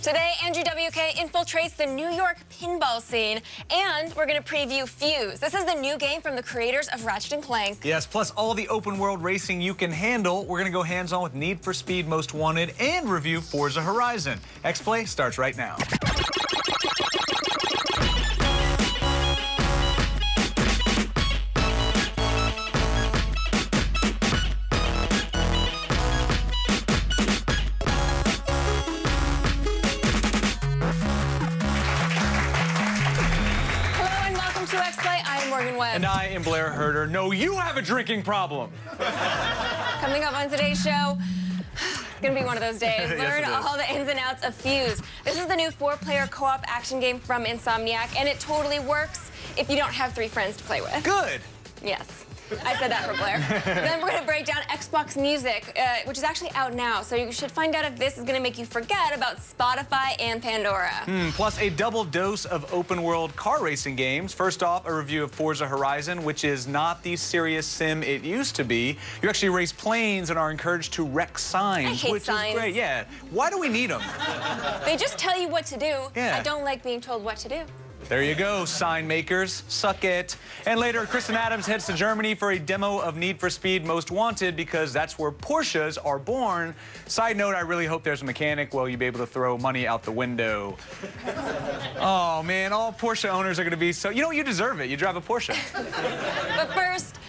Today, Andrew WK infiltrates the New York pinball scene, and we're going to preview Fuse. This is the new game from the creators of Ratchet & Clank. Yes, plus all the open world racing you can handle. We're going to go hands-on with Need for Speed Most Wanted and review Forza Horizon. X-Play starts right now. And I am Blair Herder. No, you have a drinking problem. Coming up on today's show, it's going to be one of those days. Learn all the ins and outs of Fuse. This is the new 4-player co-op action game from Insomniac, and it totally works if you don't have 3 friends to play with. Good. Yes. I said that for Blair. Then we're going to break down Xbox Music, which is actually out now, so you should find out if this is going to make you forget about Spotify and Pandora. Plus a double dose of open-world car racing games. First off, a review of Forza Horizon, which is not the serious sim it used to be. You actually race planes and are encouraged to wreck signs, I hate which signs. is great. Yeah. Why do we need them? They just tell you what to do. Yeah. I don't like being told what to do. There you go, sign makers. Suck it. And later, Kristen Adams heads to Germany for a demo of Need for Speed Most Wanted because that's where Porsches are born. Side note, I really hope there's a mechanic where you'll be able to throw money out the window. Oh, man, all Porsche owners are going to be so... You know, you deserve it. You drive a Porsche. But first,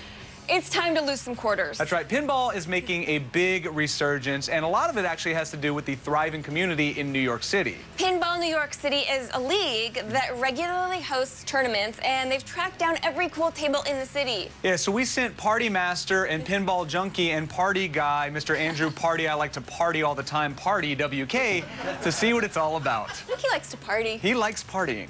it's time to lose some quarters. That's right. Pinball is making a big resurgence, and a lot of it actually has to do with the thriving community in New York City. Pinball New York City is a league that regularly hosts tournaments, and they've tracked down every cool table in the city. Yeah, so we sent Party Master and Pinball Junkie and Party Guy, Mr. Andrew Party, I like to party all the time, Party, WK, to see what it's all about. I think he likes to party. He likes partying.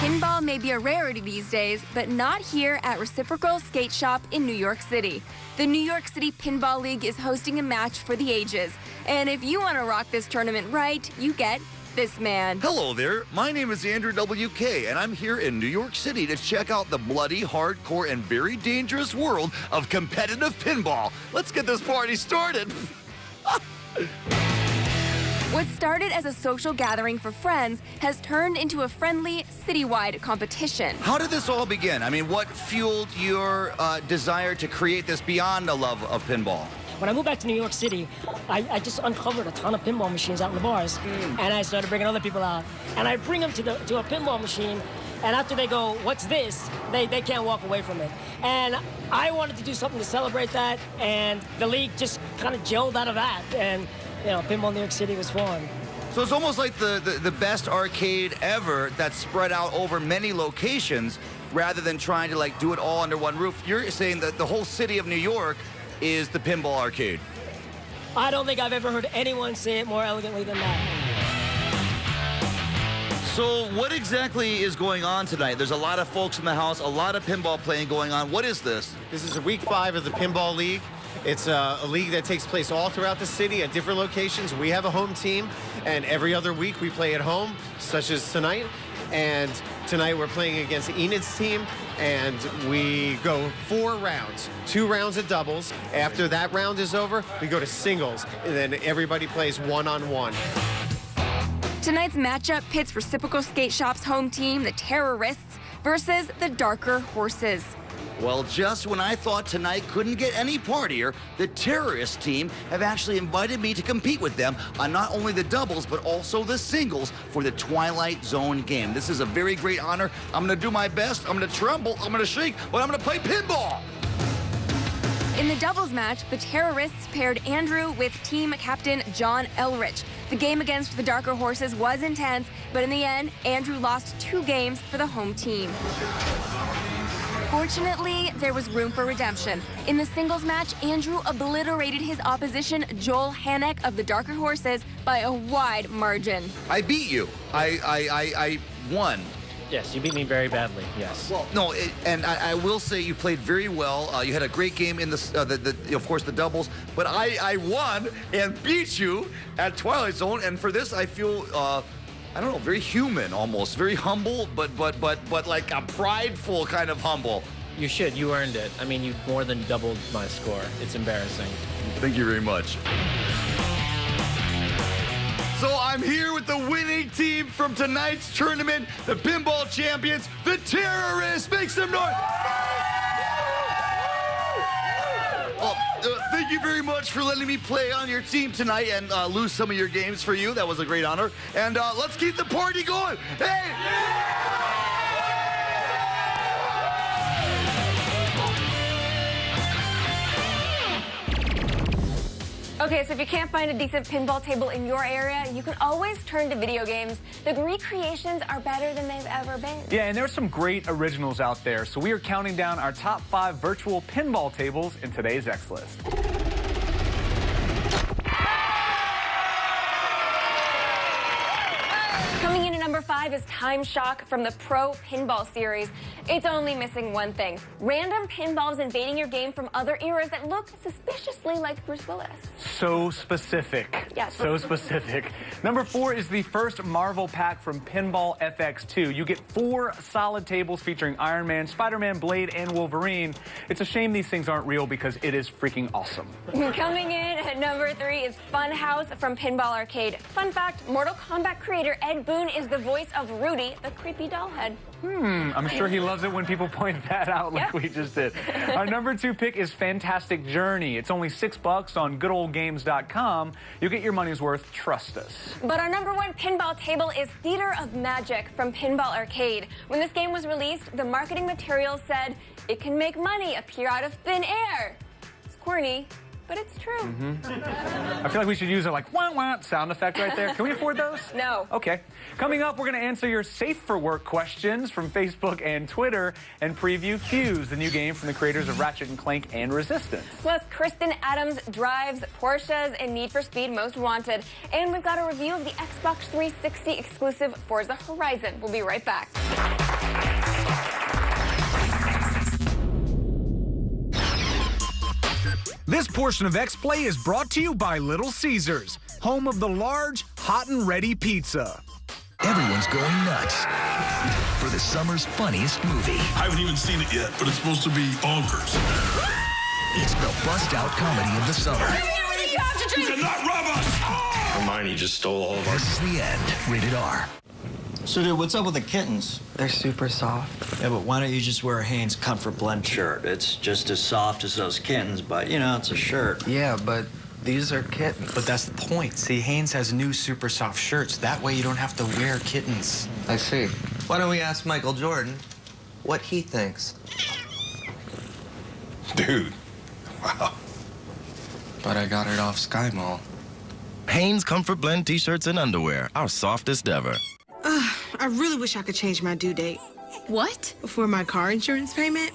Pinball may be a rarity these days, but not here at Reciprocal Skate Shop in New York City. The New York City Pinball League is hosting a match for the ages. And if you want to rock this tournament right, you get this man. Hello there, my name is Andrew WK, and I'm here in New York City to check out the bloody, hardcore, and very dangerous world of competitive pinball. Let's get this party started. What started as a social gathering for friends has turned into a friendly, citywide competition. How did this all begin? I mean, what fueled your desire to create this beyond the love of pinball? When I moved back to New York City, I just uncovered a ton of pinball machines out in the bars, and I started bringing other people out. And I bring them to a pinball machine, and after they go, "What's this?" they can't walk away from it. And I wanted to do something to celebrate that, and the league just kind of gelled out of that. And you know, Pinball New York City was formed. So it's almost like the best arcade ever that's spread out over many locations rather than trying to like do it all under one roof. You're saying that the whole city of New York is the pinball arcade. I don't think I've ever heard anyone say it more elegantly than that. So what exactly is going on tonight? There's a lot of folks in the house, a lot of pinball playing going on. What is this? This is week 5 of the Pinball League. It's a league that takes place all throughout the city at different locations. We have a home team, and every other week we play at home, such as tonight. And tonight we're playing against Enid's team, and we go 4 rounds. 2 rounds of doubles. After that round is over, we go to singles, and then everybody plays one-on-one. Tonight's matchup pits Reciprocal Skate Shop's home team, the Terrorists, versus the Darker Horses. Well, just when I thought tonight couldn't get any partier, the Terrorist team have actually invited me to compete with them on not only the doubles, but also the singles for the Twilight Zone game. This is a very great honor. I'm going to do my best. I'm going to tremble. I'm going to shake, but I'm going to play pinball. In the doubles match, the Terrorists paired Andrew with team captain John Elrich. The game against the Darker Horses was intense, but in the end, Andrew lost 2 games for the home team. Fortunately, there was room for redemption. In the singles match, Andrew obliterated his opposition, Joel Hanek of the Darker Horses, by a wide margin. I beat you. I won. Yes, you beat me very badly, yes. Well, no, and I will say you played very well. You had a great game in of course, the doubles. But I won and beat you at Twilight Zone, and for this I feel I don't know, very human almost, very humble, but like a prideful kind of humble. You should. You earned it. I mean, you more than doubled my score. It's embarrassing. Thank you very much. So I'm here with the winning team from tonight's tournament, the pinball champions, the Terrorists. Make some noise. Thank you very much for letting me play on your team tonight and lose some of your games for you. That was a great honor. And let's keep the party going. Hey! Okay, so if you can't find a decent pinball table in your area, you can always turn to video games. The recreations are better than they've ever been. Yeah, and there's some great originals out there. So we are counting down our top 5 virtual pinball tables in today's X List. Coming in at number 5 is Time Shock from the Pro Pinball series. It's only missing one thing: random pinballs invading your game from other eras that look suspiciously like Bruce Willis. So specific. Yes. So specific. Number 4 is the first Marvel pack from Pinball FX2. You get 4 solid tables featuring Iron Man, Spider-Man, Blade, and Wolverine. It's a shame these things aren't real because it is freaking awesome. Coming in at number 3 is Funhouse from Pinball Arcade. Fun fact, Mortal Kombat creator Ed Boon is the voice of Rudy, the creepy doll head. I'm sure he loves it when people point that out like we just did. Our number 2 pick is Fantastic Journey. It's only $6 on goodoldgames.com. You get your money's worth, trust us. But our number 1 pinball table is Theater of Magic from Pinball Arcade. When this game was released, the marketing materials said it can make money appear out of thin air. It's corny, but it's true. I feel like we should use a like wah-wah sound effect right there. Can we afford those? No. Okay. Coming up, we're going to answer your safe for work questions from Facebook and Twitter and preview Fuse, the new game from the creators of Ratchet & Clank and Resistance. Plus, Kristen Adams drives Porsches in Need for Speed Most Wanted. And we've got a review of the Xbox 360 exclusive Forza Horizon. We'll be right back. This portion of X-Play is brought to you by Little Caesars, home of the large, hot and ready pizza. Everyone's going nuts for the summer's funniest movie. I haven't even seen it yet, but it's supposed to be bonkers. It's the bust-out comedy of the summer. You cannot rob us! Hermione just stole all of our... This is the end. Rated R. So, dude, what's up with the kittens? They're super soft. Yeah, but why don't you just wear a Hanes Comfort Blend shirt? It's just as soft as those kittens, but, you know, it's a shirt. Yeah, but these are kittens. But that's the point. See, Hanes has new super soft shirts. That way you don't have to wear kittens. I see. Why don't we ask Michael Jordan what he thinks? Dude, wow. But I got it off Sky Mall. Hanes Comfort Blend t-shirts and underwear, our softest ever. I really wish I could change my due date. What? For my car insurance payment.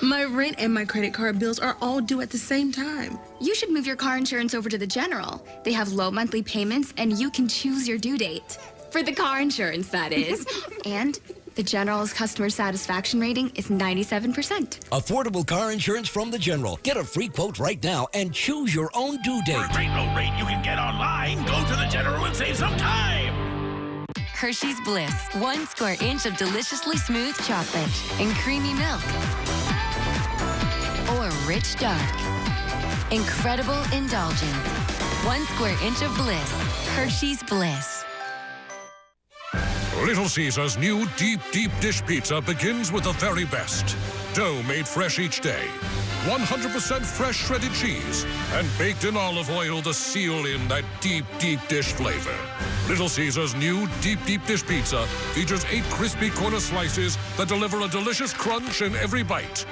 My rent and my credit card bills are all due at the same time. You should move your car insurance over to the General. They have low monthly payments, and you can choose your due date. For the car insurance, that is. And the General's customer satisfaction rating is 97%. Affordable car insurance from the General. Get a free quote right now and choose your own due date. For a great low rate you can get online, go to the General and save some time. Hershey's Bliss, 1 square inch of deliciously smooth chocolate and creamy milk. Or rich dark. Incredible indulgence. 1 square inch of bliss. Hershey's Bliss. Little Caesars' new deep, deep dish pizza begins with the very best. Dough made fresh each day. 100% fresh shredded cheese. And baked in olive oil to seal in that deep, deep dish flavor. Little Caesars' new deep, deep dish pizza features 8 crispy corner slices that deliver a delicious crunch in every bite.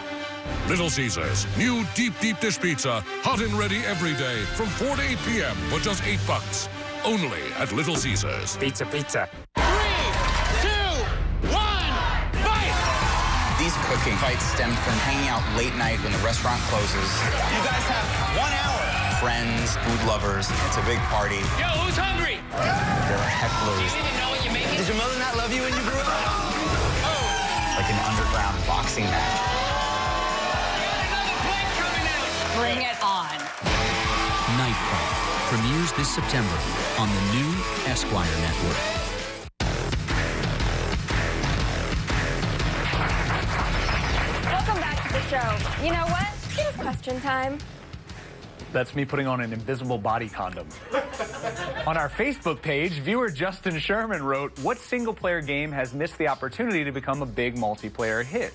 Little Caesars' new deep, deep dish pizza, hot and ready every day from 4 to 8 p.m. for just $8. Only at Little Caesars. Pizza, pizza. 3, 2, 1, fight! These cooking fights stemmed from hanging out late night when the restaurant closes. You guys have 1 hour. Friends, food lovers, it's a big party. Yo, who's hungry? There are hecklers. Know what you're making? Did your mother not love you when you grew up? Like an underground boxing match. Bring it on. Knife Fight premieres this September on the new Esquire Network. show. You know what? It is question time. That's me putting on an invisible body condom. On our Facebook page, viewer Justin Sherman wrote, what single-player game has missed the opportunity to become a big multiplayer hit?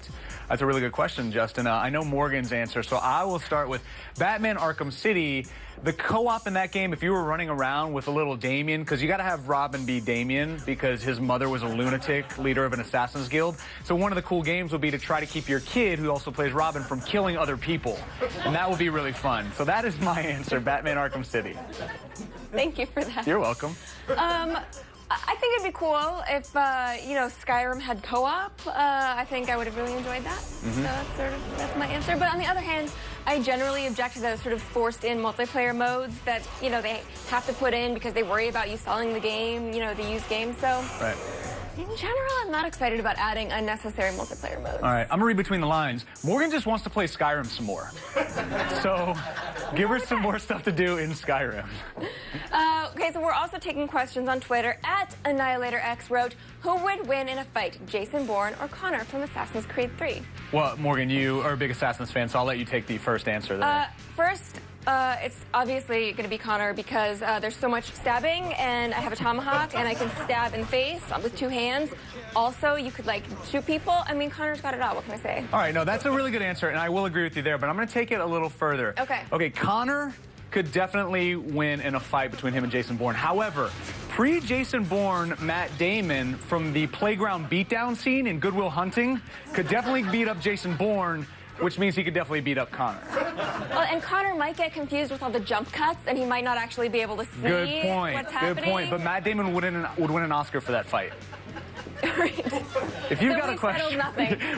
That's a really good question, Justin. I know Morgan's answer, so I will start with Batman Arkham City. The co-op in that game, if you were running around with a little Damien, because you got to have Robin be Damien because his mother was a lunatic, leader of an assassin's guild. So one of the cool games would be to try to keep your kid, who also plays Robin, from killing other people. And that would be really fun. So that is my answer, Batman Arkham City. Thank you for that. You're welcome. I think it'd be cool if, you know, Skyrim had co-op. I think I would have really enjoyed that. So that's my answer. But on the other hand, I generally object to those sort of forced-in multiplayer modes that, you know, they have to put in because they worry about you selling the game, you know, the used game. So in general, I'm not excited about adding unnecessary multiplayer modes. All right, I'm gonna read between the lines. Morgan just wants to play Skyrim some more. So give her some more stuff to do in Skyrim. Okay, so we're also taking questions on Twitter. @AnnihilatorX wrote, who would win in a fight, Jason Bourne or Connor from Assassin's Creed 3? Well, Morgan, you are a big Assassin's fan, so I'll let you take the first answer there. First, it's obviously going to be Connor because there's so much stabbing, and I have a tomahawk, and I can stab in the face with 2 hands. Also, you could, like, shoot people. I mean, Connor's got it all. What can I say? All right, no, that's a really good answer, and I will agree with you there, but I'm going to take it a little further. Okay. Okay, Connor could definitely win in a fight between him and Jason Bourne. However, pre-Jason Bourne, Matt Damon from the playground beatdown scene in Good Will Hunting could definitely beat up Jason Bourne, which means he could definitely beat up Connor. Well, and Connor might get confused with all the jump cuts, and he might not actually be able to see what's happening. Good point. But Matt Damon would win an Oscar for that fight. If you've got a question,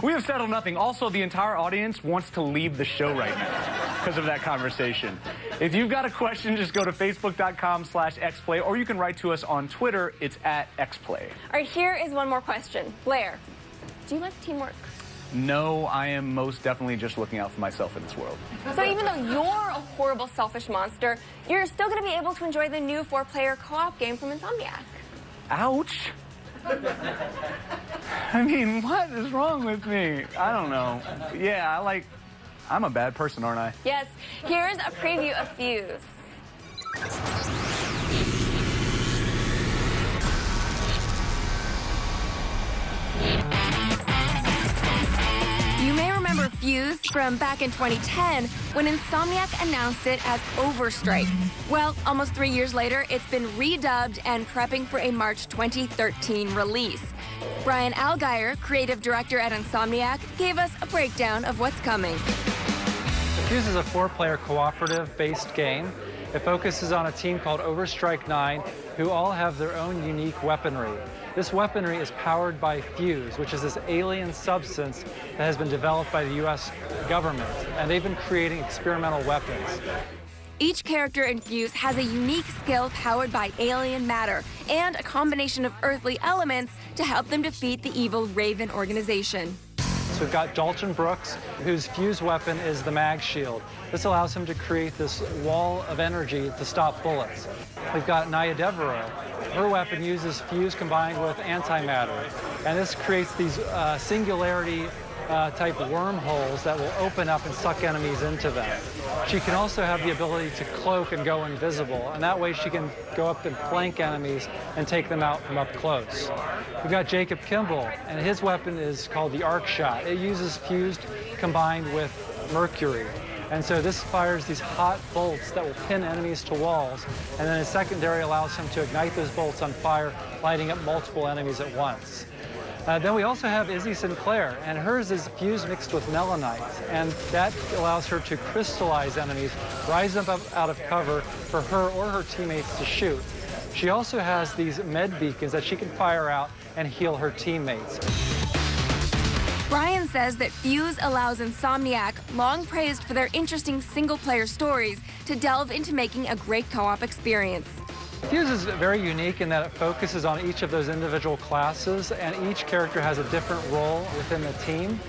we have settled nothing. Also, the entire audience wants to leave the show right now because of that conversation. If you've got a question, just go to facebook.com/xplay, or you can write to us on Twitter. It's @xplay. All right, here is one more question. Blair, do you like teamwork? No, I am most definitely just looking out for myself in this world. So even though you're a horrible, selfish monster, you're still going to be able to enjoy the new 4-player co-op game from Insomniac. Ouch. I mean, what is wrong with me? I don't know. Yeah, I'm a bad person, aren't I? Yes. Here's a preview of Fuse. You may remember Fuse from back in 2010 when Insomniac announced it as Overstrike. Well, almost 3 years later, it's been redubbed and prepping for a March 2013 release. Brian Algier, creative director at Insomniac, gave us a breakdown of what's coming. Fuse is a 4-player cooperative-based game. It focuses on a team called Overstrike 9, who all have their own unique weaponry. This weaponry is powered by Fuse, which is this alien substance that has been developed by the U.S. government, and they've been creating experimental weapons. Each character in Fuse has a unique skill powered by alien matter and a combination of earthly elements to help them defeat the evil Raven organization. So we've got Dalton Brooks, whose Fuse weapon is the mag shield. This allows him to create this wall of energy to stop bullets. We've got Naya Devereaux. Her weapon uses Fuse combined with antimatter, and this creates these singularity type wormholes that will open up and suck enemies into them. She can also have the ability to cloak and go invisible, and that way she can go up and flank enemies and take them out from up close. We've got Jacob Kimball, and his weapon is called the Arc Shot. It uses Fused combined with Mercury. And so this fires these hot bolts that will pin enemies to walls, and then a secondary allows him to ignite those bolts on fire, lighting up multiple enemies at once. Then we also have Izzy Sinclair, and hers is Fuse mixed with melanite, and that allows her to crystallize enemies, rise them up out of cover for her or her teammates to shoot. She also has these med beacons that she can fire out and heal her teammates. Brian says that Fuse allows Insomniac, long praised for their interesting single-player stories, to delve into making a great co-op experience. Fuse is very unique in that it focuses on each of those individual classes, and each character has a different role within the team.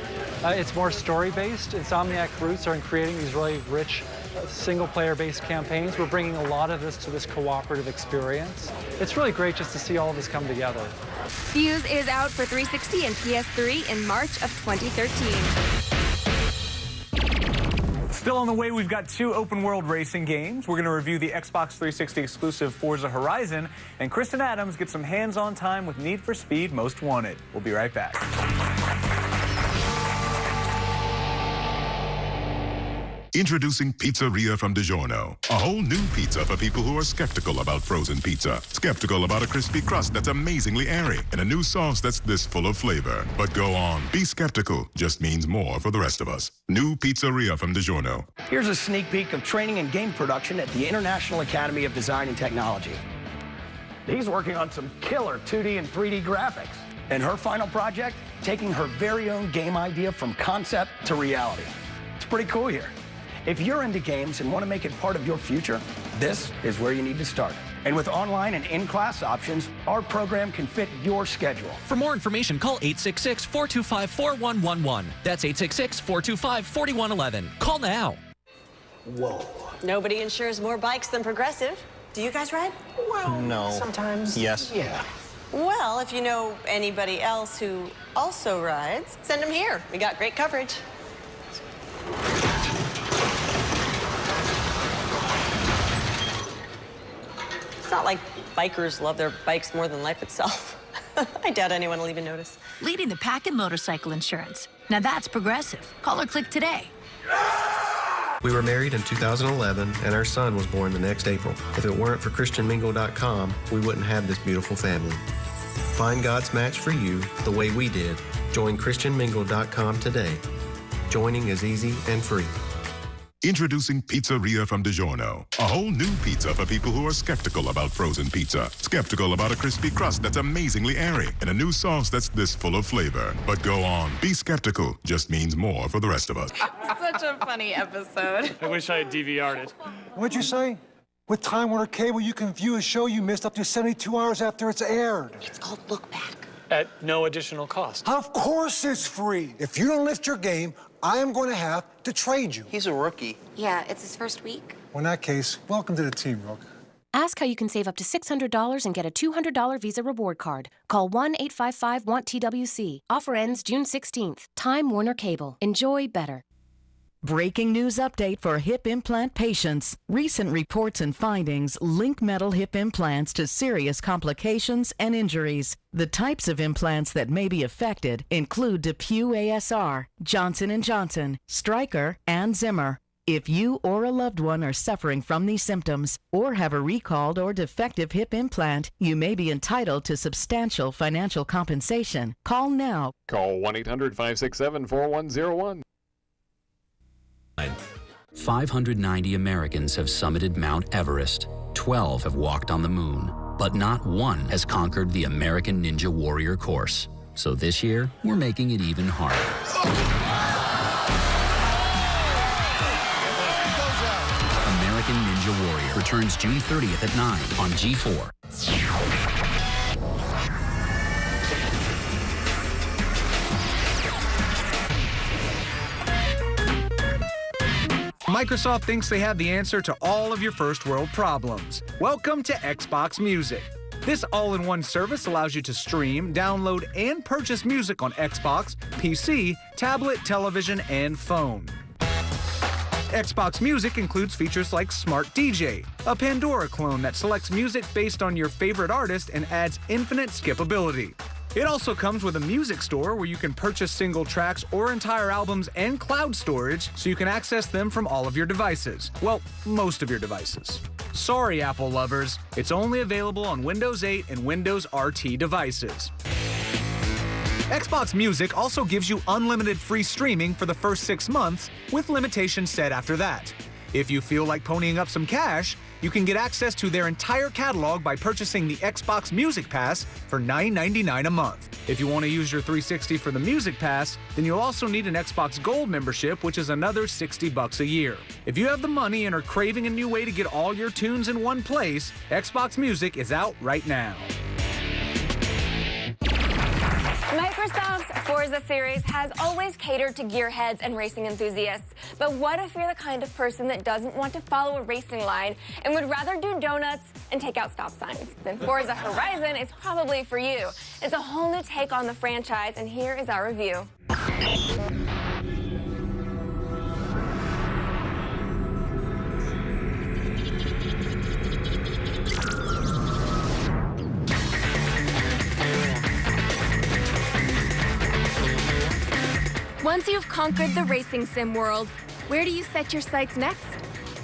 It's more story-based. Insomniac roots are in creating these really rich single-player-based campaigns. We're bringing a lot of this to this cooperative experience. It's really great just to see all of this come together. Fuse is out for 360 and PS3 in March of 2013. Still on the way, we've got 2 open-world racing games. We're going to review the Xbox 360 exclusive Forza Horizon, and Kristen Adams gets some hands-on time with Need for Speed Most Wanted. We'll be right back. Introducing Pizzeria from DiGiorno. A whole new pizza for people who are skeptical about frozen pizza. Skeptical about a crispy crust that's amazingly airy and a new sauce that's this full of flavor. But go on, be skeptical just means more for the rest of us. New Pizzeria from DiGiorno. Here's a sneak peek of training and game production at the International Academy of Design and Technology. He's working on some killer 2D and 3D graphics. And her final project, taking her very own game idea from concept to reality. It's pretty cool here. If you're into games and want to make it part of your future, this is where you need to start. And with online and in-class options, our program can fit your schedule. For more information, call 866-425-4111. That's 866-425-4111. Call now. Whoa. Nobody insures more bikes than Progressive. Do you guys ride? Well, No. sometimes. Yes. Yeah. Well, if you know anybody else who also rides, send them here. We got great coverage. It's not like bikers love their bikes more than life itself. I doubt anyone will even notice. Leading the pack in motorcycle insurance. Now that's Progressive. Call or click today. We were married in 2011, and our son was born the next April. If it weren't for ChristianMingle.com, we wouldn't have this beautiful family. Find God's match for you the way we did. Join ChristianMingle.com today. Joining is easy and free. Introducing Pizzeria from DiGiorno. A whole new pizza for people who are skeptical about frozen pizza. Skeptical about a crispy crust that's amazingly airy and a new sauce that's this full of flavor. But go on, be skeptical just means more for the rest of us. Such a funny episode. I wish I had DVR'd it. What'd you say? With Time Warner Cable, you can view a show you missed up to 72 hours after it's aired. It's called Look Back. At no additional cost. Of course it's free. If you don't lift your game, I am going to have to trade you. He's a rookie. Yeah, it's his first week. Well, in that case, welcome to the team, Rook. Ask how you can save up to $600 and get a $200 Visa reward card. Call 1-855-WANT-TWC. Offer ends June 16th. Time Warner Cable. Enjoy better. Breaking news update for hip implant patients. Recent reports and findings link metal hip implants to serious complications and injuries. The types of implants that may be affected include DePuy ASR, Johnson & Johnson, Stryker, and Zimmer. If you or a loved one are suffering from these symptoms or have a recalled or defective hip implant, you may be entitled to substantial financial compensation. Call now. Call 1-800-567-4101. 590 Americans have summited Mount Everest. 12 have walked on the moon. But not one has conquered the American Ninja Warrior course. So this year, we're making it even harder. American Ninja Warrior returns June 30th at 9 on G4. Microsoft thinks they have the answer to all of your first world problems. Welcome to Xbox Music. This all-in-one service allows you to stream, download, and purchase music on Xbox, PC, tablet, television, and phone. Xbox Music includes features like Smart DJ, a Pandora clone that selects music based on your favorite artist and adds infinite skippability. It also comes with a music store where you can purchase single tracks or entire albums and cloud storage so you can access them from all of your devices. Well, most of your devices. Sorry, Apple lovers, it's only available on Windows 8 and Windows RT devices. Xbox Music also gives you unlimited free streaming for the first 6 months, with limitations set after that. If you feel like ponying up some cash, you can get access to their entire catalog by purchasing the Xbox Music Pass for $9.99 a month. If you want to use your 360 for the Music Pass, then you'll also need an Xbox Gold membership, which is another $60 a year. If you have the money and are craving a new way to get all your tunes in one place, Xbox Music is out right now. Microsoft's Forza series has always catered to gearheads and racing enthusiasts. But what if you're the kind of person that doesn't want to follow a racing line and would rather do donuts and take out stop signs? Then Forza Horizon is probably for you. It's a whole new take on the franchise, and here is our review. you've conquered the racing sim world, where do you set your sights next?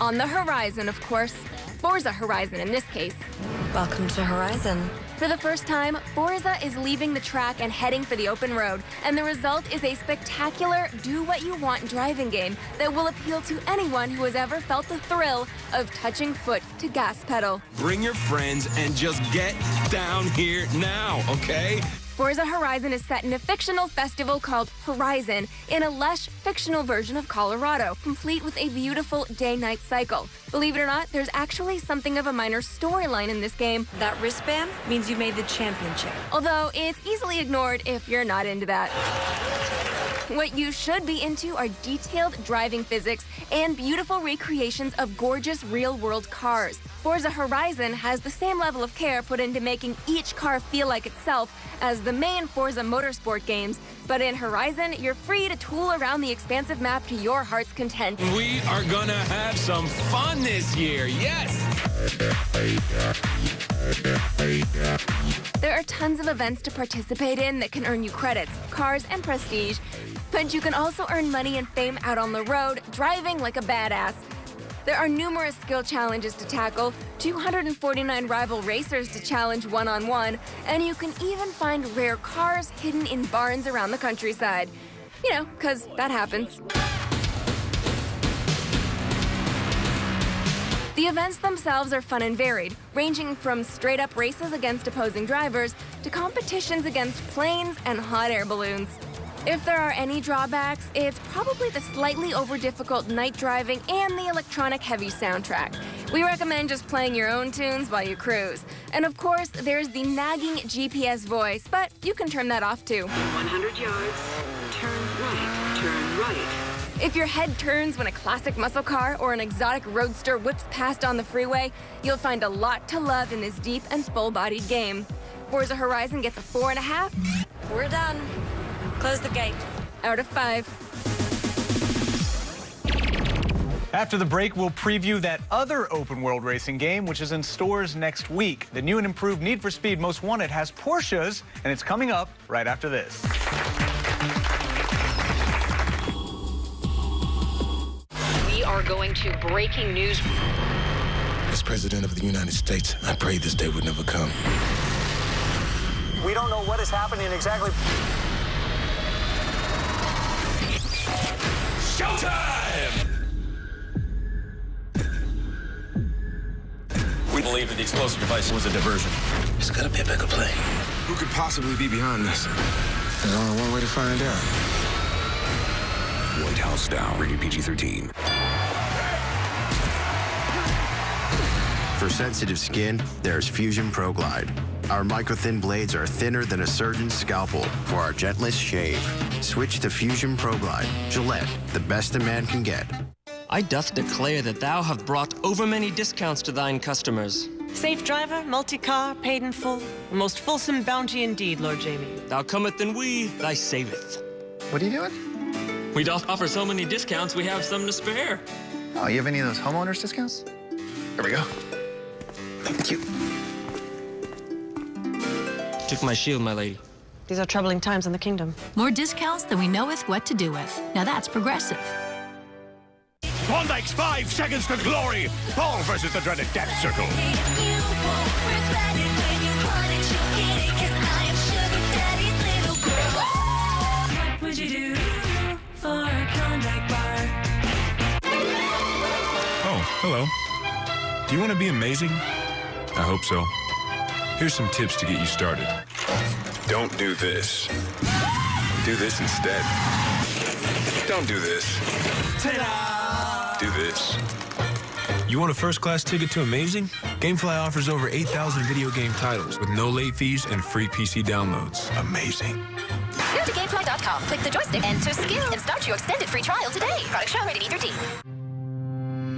On the horizon, of course. Forza Horizon in this case. Welcome to Horizon. For the first time, Forza is leaving the track and heading for the open road, and the result is a spectacular do-what-you-want driving game that will appeal to anyone who has ever felt the thrill of touching foot to gas pedal. Bring your friends and just get down here now, okay? Forza Horizon is set in a fictional festival called Horizon in a lush, fictional version of Colorado, complete with a beautiful day-night cycle. Believe it or not, there's actually something of a minor storyline in this game. That wristband means you made the championship. Although it's easily ignored if you're not into that. What you should be into are detailed driving physics and beautiful recreations of gorgeous real-world cars. Forza Horizon has the same level of care put into making each car feel like itself as the main Forza Motorsport games, but in Horizon, you're free to tool around the expansive map to your heart's content. We are gonna have some fun this year, yes! There are tons of events to participate in that can earn you credits, cars, and prestige, but you can also earn money and fame out on the road, driving like a badass. There are numerous skill challenges to tackle, 249 rival racers to challenge one-on-one, and you can even find rare cars hidden in barns around the countryside. You know, 'cause that happens. The events themselves are fun and varied, ranging from straight-up races against opposing drivers to competitions against planes and hot air balloons. If there are any drawbacks, it's probably the slightly over-difficult night driving and the electronic heavy soundtrack. We recommend just playing your own tunes while you cruise. And of course, there's the nagging GPS voice, but you can turn that off too. 100 yards, turn right. If your head turns when a classic muscle car or an exotic roadster whips past on the freeway, you'll find a lot to love in this deep and full-bodied game. Forza Horizon gets a 4.5. We're done. Close the gate. Out of 5. After the break, we'll preview that other open-world racing game, which is in stores next week. The new and improved Need for Speed Most Wanted has Porsches, and it's coming up right after this. We are going to breaking news. As President of the United States, I prayed this day would never come. We don't know what is happening exactly. Showtime! We believe that the explosive device was a diversion. There's gotta be a bigger play. Who could possibly be behind this? There's only one way to find out. White House style, rated PG-13. For sensitive skin, there's Fusion Pro Glide. Our micro-thin blades are thinner than a surgeon's scalpel for our gentlest shave. Switch to Fusion Pro Glide. Gillette, the best a man can get. I doth declare that thou have brought over many discounts to thine customers. Safe driver, multi-car, paid in full. A most fulsome bounty indeed, Lord Jamie. Thou cometh and we, thy saveth. What are you doing? We doth offer so many discounts, we have some to spare. Oh, you have any of those homeowners discounts? There we go. Thank you. Took my shield, my lady. These are troubling times in the kingdom. More discounts than we knoweth what to do with. Now that's progressive. Klondike's 5 seconds to glory. Paul versus the dreaded Death Circle. What would you do for a Klondike bar? Oh, hello. Do you want to be amazing? I hope so. Here's some tips to get you started. Don't do this. Do this instead. Don't do this. Ta-da! Do this. You want a first-class ticket to amazing? GameFly offers over 8,000 video game titles with no late fees and free PC downloads. Amazing. Go to GameFly.com, click the joystick, enter skill, and start your extended free trial today. Product show rated E through D.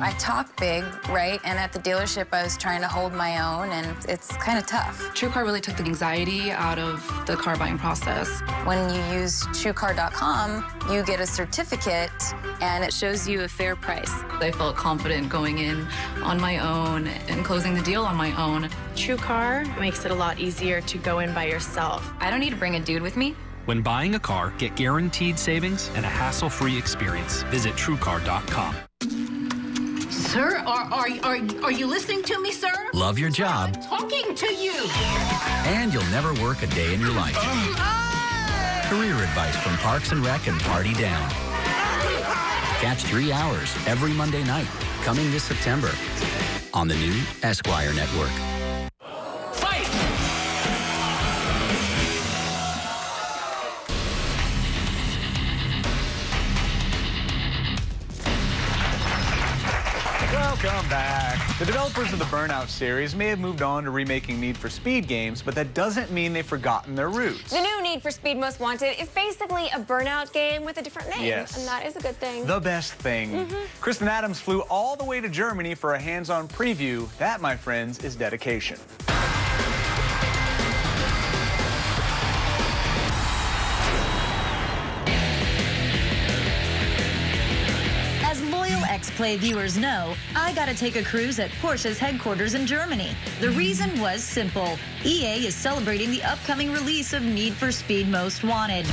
I talk big, right? And at the dealership, I was trying to hold my own, and it's kind of tough. TrueCar really took the anxiety out of the car buying process. When you use TrueCar.com, you get a certificate, and it shows you a fair price. I felt confident going in on my own and closing the deal on my own. TrueCar makes it a lot easier to go in by yourself. I don't need to bring a dude with me. When buying a car, get guaranteed savings and a hassle-free experience. Visit TrueCar.com. Sir, are you listening to me, sir? Love your job, I'm talking to you. and you'll never work a day in your life. Career advice from Parks and Rec and Party Down. Catch 3 Hours every Monday night, coming this September on the new Esquire Network. Welcome back. The developers of the Burnout series may have moved on to remaking Need for Speed games, but that doesn't mean they've forgotten their roots. The new Need for Speed Most Wanted is basically a Burnout game with a different name. Yes. And that is a good thing. The best thing. Kristen Adams flew all the way to Germany for a hands-on preview. That, my friends, is dedication. X-Play viewers know, I got to take a cruise at Porsche's headquarters in Germany. The reason was simple. EA is celebrating the upcoming release of Need for Speed Most Wanted.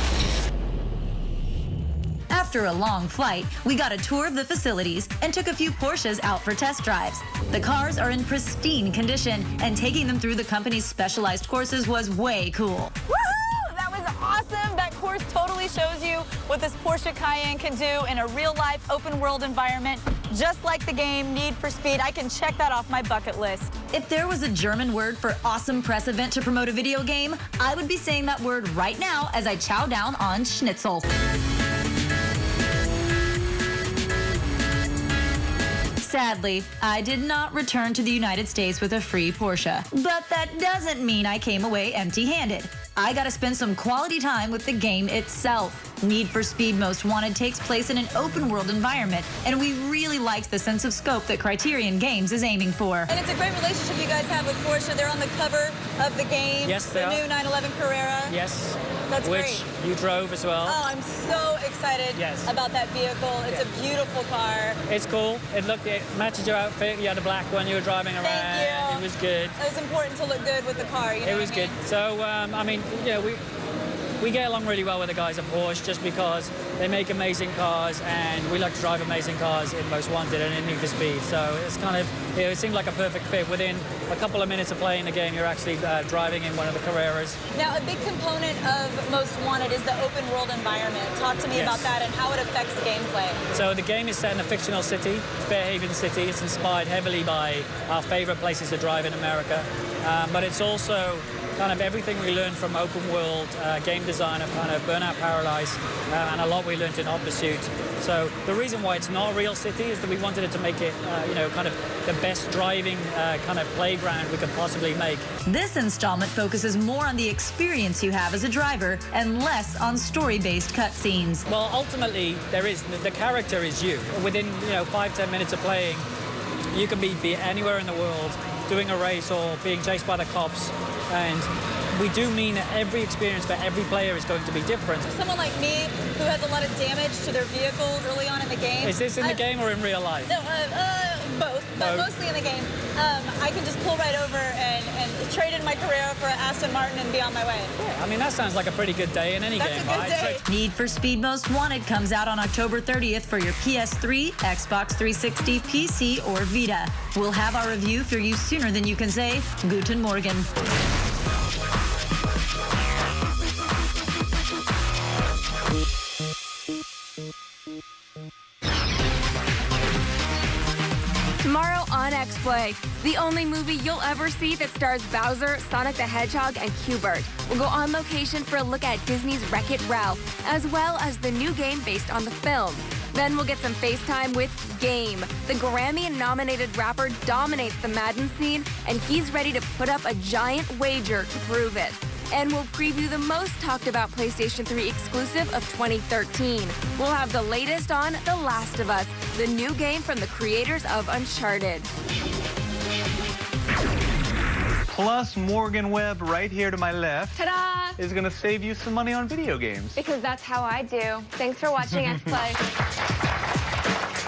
After a long flight, we got a tour of the facilities and took a few Porsches out for test drives. The cars are in pristine condition, and taking them through the company's specialized courses was way cool. Woohoo! That was awesome. That course totally shows you what this Porsche Cayenne can do in a real-life, open-world environment, just like the game Need for Speed. I can check that off my bucket list. If there was a German word for awesome press event to promote a video game, I would be saying that word right now as I chow down on schnitzel. Sadly, I did not return to the United States with a free Porsche. But that doesn't mean I came away empty-handed. I got to spend some quality time with the game itself. Need for Speed Most Wanted takes place in an open-world environment, and we really liked the sense of scope that Criterion Games is aiming for. And it's a great relationship you guys have with Porsche. They're on the cover of the game. Yes, they the are. new 911 Carrera. Yes. That's Which great. you drove as well. Oh, I'm so excited about that vehicle. It's a beautiful car. It's cool. It matches your outfit. You had a black one. You were driving around. Thank you. It was good. It was important to look good with the car. You know It was what I mean? good. So, I mean, you know, we get along really well with the guys at Porsche just because they make amazing cars, and we like to drive amazing cars in Most Wanted and in Need for Speed. So it's kind of, you know, it seemed like a perfect fit. Within a couple of minutes of playing the game, you're actually driving in one of the Carreras. Now, a big component of Most Wanted is the open world environment. Talk to me about that and how it affects gameplay. So the game is set in a fictional city, Fairhaven City. It's inspired heavily by our favorite places to drive in America. But it's also kind of everything we learned from open world game design of kind of Burnout Paradise, and a lot we learned in Hot Pursuit. So the reason why it's not a real city is that we wanted it to make it, you know, kind of the best driving kind of playground we could possibly make. This installment focuses more on the experience you have as a driver and less on story-based cutscenes. Well, ultimately, the character is you. Within, you know, 5-10 minutes of playing, you can be anywhere in the world, doing a race or being chased by the cops. And we do mean that every experience for every player is going to be different. Someone like me who has a lot of damage to their vehicle early on in the game. Is this in the game or in real life? No, both, but mostly in the game. I can just pull right over and trade in my Carrera for an Aston Martin and be on my way. Yeah, I mean, that sounds like a pretty good day in any game, right? Day. Need for Speed Most Wanted comes out on October 30th for your PS3, Xbox 360, PC, or Vita. We'll have our review for you sooner than you can say Guten Morgen. Tomorrow on X-Play, the only movie you'll ever see that stars Bowser, Sonic the Hedgehog, and Q*bert. We'll go on location for a look at Disney's Wreck-It Ralph, as well as the new game based on the film. Then we'll get some FaceTime with Game. The Grammy-nominated rapper dominates the Madden scene, and he's ready to put up a giant wager to prove it. And we'll preview the most talked about PlayStation 3 exclusive of 2013. We'll have the latest on The Last of Us, the new game from the creators of Uncharted. Plus, Morgan Webb right here to my left Ta-da! is going to save you some money on video games. Because that's how I do. Thanks for watching X-Play.